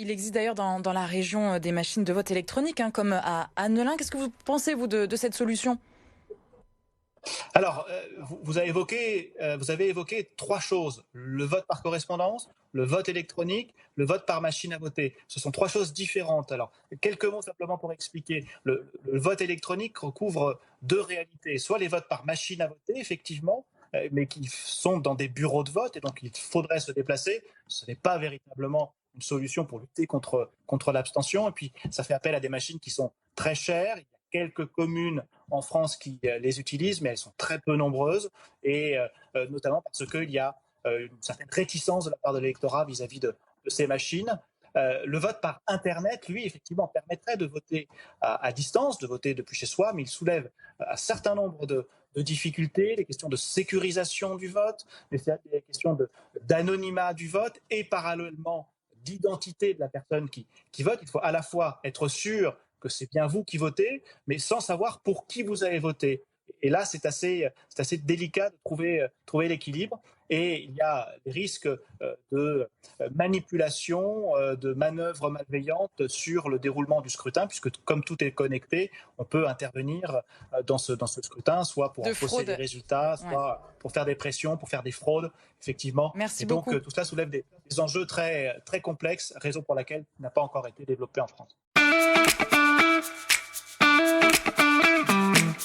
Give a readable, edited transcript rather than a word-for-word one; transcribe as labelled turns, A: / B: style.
A: il existe d'ailleurs dans la région des machines de vote électroniques, hein, comme à Annelin. Qu'est-ce que vous pensez, vous, de cette solution?
B: Alors, vous avez évoqué trois choses. Le vote par correspondance, le vote électronique, le vote par machine à voter. Ce sont trois choses différentes. Alors, quelques mots simplement pour expliquer. Le vote électronique recouvre deux réalités. Soit les votes par machine à voter, effectivement, mais qui sont dans des bureaux de vote et donc il faudrait se déplacer. Ce n'est pas véritablement une solution pour lutter contre l'abstention. Et puis, ça fait appel à des machines qui sont très chères. Il y a quelques communes en France qui les utilisent, mais elles sont très peu nombreuses, et notamment parce qu'il y a une certaine réticence de la part de l'électorat vis-à-vis de ces machines. Le vote par Internet, lui, effectivement, permettrait de voter à distance, de voter depuis chez soi, mais il soulève un certain nombre de difficultés, les questions de sécurisation du vote, les questions d'anonymat du vote et parallèlement d'identité de la personne qui vote. Il faut à la fois être sûr que c'est bien vous qui votez, mais sans savoir pour qui vous avez voté. Et là, c'est assez délicat de trouver l'équilibre. Et il y a des risques de manipulation, de manœuvres malveillantes sur le déroulement du scrutin, puisque comme tout est connecté, on peut intervenir dans ce scrutin, soit pour en
A: De
B: fausser les
A: fraude.
B: résultats,
A: Ouais.
B: soit pour faire des pressions, pour faire des fraudes, effectivement.
A: Merci
B: Et donc,
A: beaucoup.
B: tout cela soulève des enjeux très, très complexes, raison pour laquelle il n'a pas encore été développé en France.